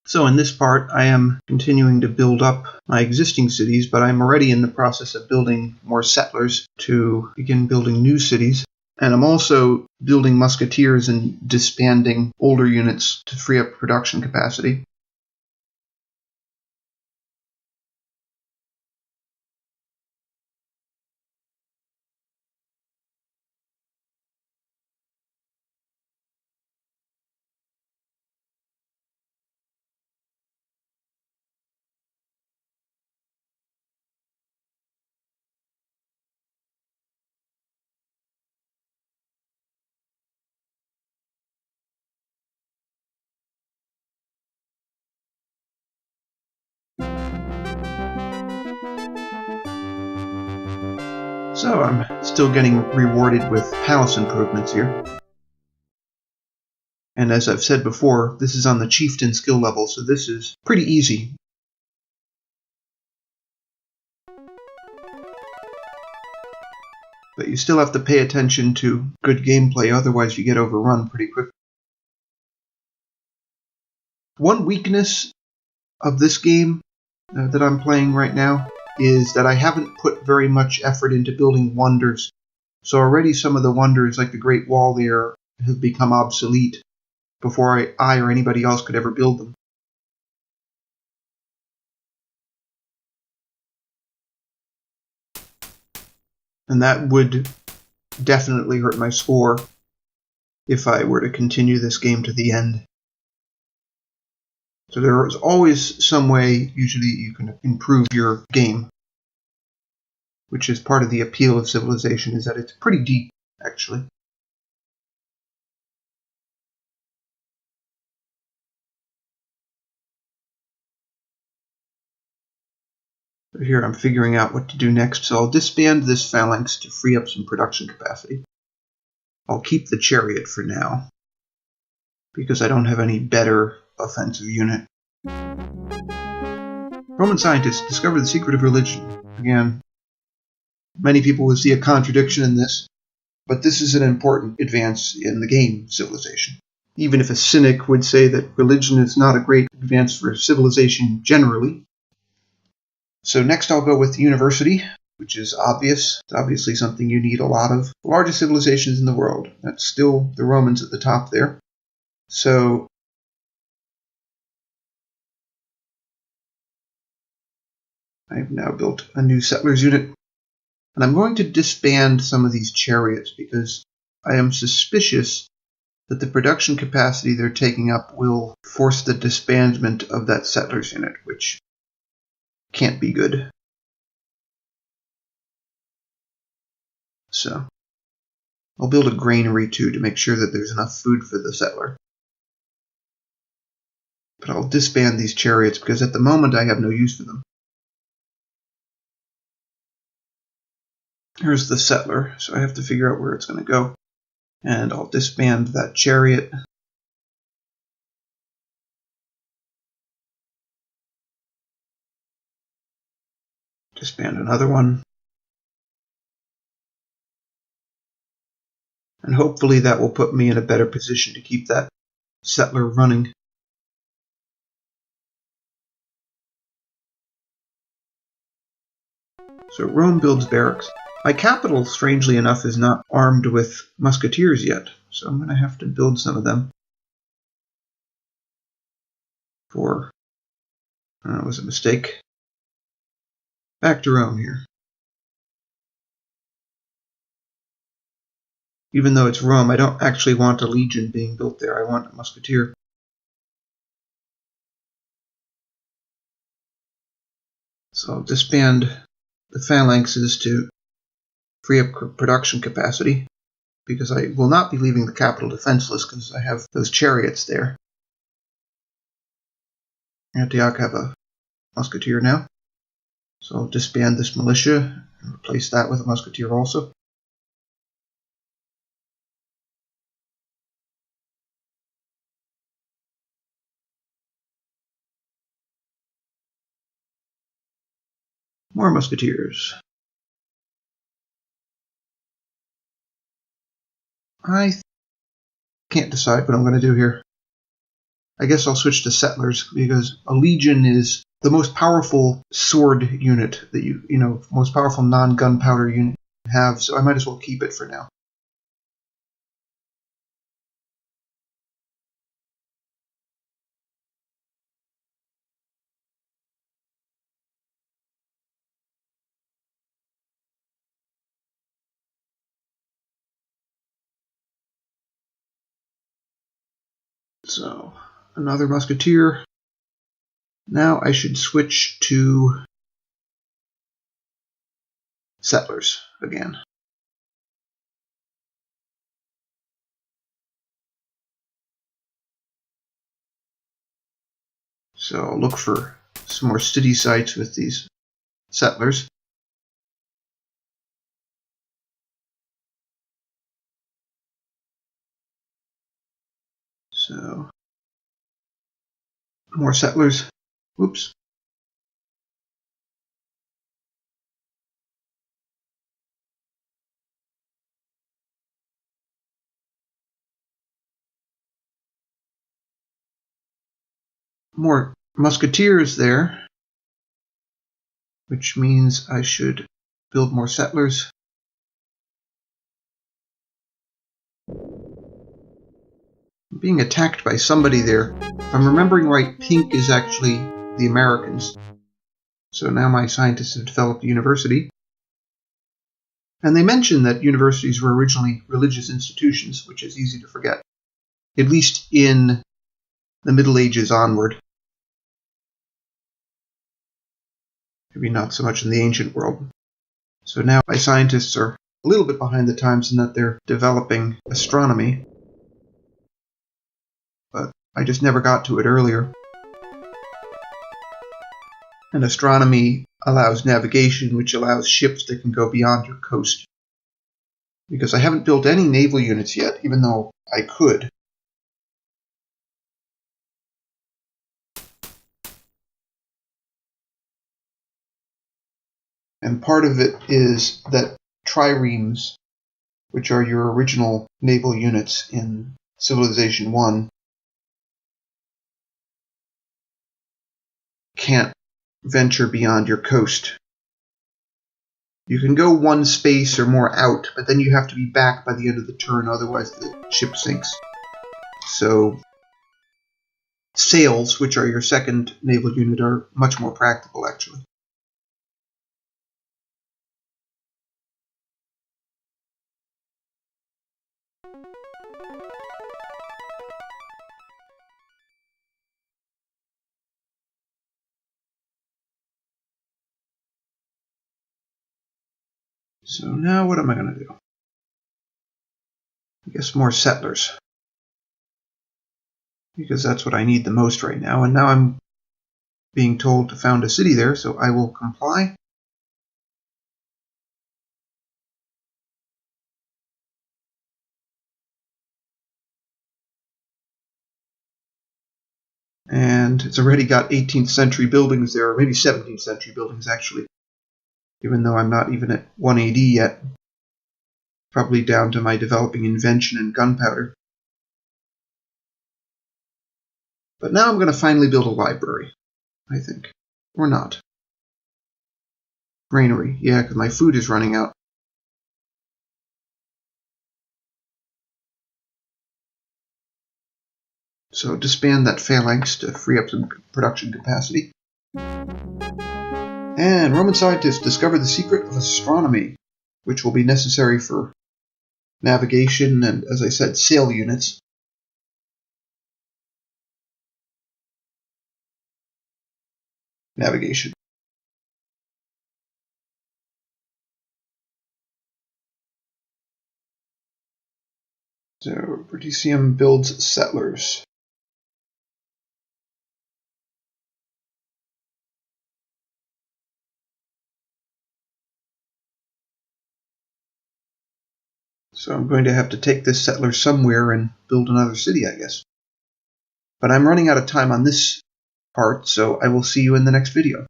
So in this part, I am continuing to build up my existing cities, but I'm already in the process of building more settlers to begin building new cities. And I'm also building musketeers and disbanding older units to free up production capacity. So I'm still getting rewarded with palace improvements here. And as I've said before, this is on the chieftain skill level, so this is pretty easy. But you still have to pay attention to good gameplay, otherwise you get overrun pretty quickly. One weakness of this game that I'm playing right now is that I haven't put very much effort into building wonders. So already some of the wonders, like the Great Wall there, have become obsolete before I or anybody else could ever build them. And that would definitely hurt my score if I were to continue this game to the end. So there is always some way, usually, you can improve your game, which is part of the appeal of Civilization, is that it's pretty deep, actually. So here I'm figuring out what to do next, so I'll disband this phalanx to free up some production capacity. I'll keep the chariot for now, because I don't have any better offensive unit. Roman scientists discovered the secret of religion. Again, many people will see a contradiction in this, but this is an important advance in the game, Civilization. Even if a cynic would say that religion is not a great advance for civilization generally. So next I'll go with the university, which is obvious. It's obviously something you need a lot of. The largest civilizations in the world. That's still the Romans at the top there. So I've now built a new settlers unit. And I'm going to disband some of these chariots because I am suspicious that the production capacity they're taking up will force the disbandment of that settlers unit, which can't be good. So I'll build a granary too to make sure that there's enough food for the settler. But I'll disband these chariots because at the moment I have no use for them. Here's the settler, so I have to figure out where it's going to go. And I'll disband that chariot. Disband another one. And hopefully that will put me in a better position to keep that settler running. So Rome builds barracks. My capital, strangely enough, is not armed with musketeers yet, so I'm going to have to build some of them. That was a mistake. Back to Rome here. Even though it's Rome, I don't actually want a legion being built there. I want a musketeer. So I'll disband the phalanxes to free up production capacity, because I will not be leaving the capital defenseless because I have those chariots there. Antioch have a musketeer now, so I'll disband this militia and replace that with a musketeer also. More musketeers. I can't decide what I'm going to do here. I guess I'll switch to settlers, because a legion is the most powerful sword unit that most powerful non-gunpowder unit you have, so I might as well keep it for now. So, another musketeer. Now I should switch to settlers again. So I'll look for some more city sites with these settlers. So, more settlers. Whoops. More musketeers there, which means I should build more settlers. I'm being attacked by somebody there. If I'm remembering right, pink is actually the Americans. So now my scientists have developed a university. And they mention that universities were originally religious institutions, which is easy to forget, at least in the Middle Ages onward. Maybe not so much in the ancient world. So now my scientists are a little bit behind the times in that they're developing astronomy. But I just never got to it earlier. And astronomy allows navigation, which allows ships that can go beyond your coast. Because I haven't built any naval units yet, even though I could. And part of it is that triremes, which are your original naval units in Civilization 1, can't venture beyond your coast. You can go one space or more out, but then you have to be back by the end of the turn, otherwise the ship sinks. So sails, which are your second naval unit, are much more practical, actually. So now what am I going to do? I guess more settlers. Because that's what I need the most right now. And now I'm being told to found a city there, so I will comply. And it's already got 18th century buildings there, or maybe 17th century buildings actually. Even though I'm not even at 1 AD yet. Probably down to my developing invention and gunpowder. But now I'm going to finally build a library, I think. Or not. Granary, yeah, because my food is running out. So disband that phalanx to free up some production capacity. And Roman scientists discovered the secret of astronomy, which will be necessary for navigation and, as I said, sail units. Navigation. So Bruttium builds settlers. So I'm going to have to take this settler somewhere and build another city, I guess. But I'm running out of time on this part, so I will see you in the next video.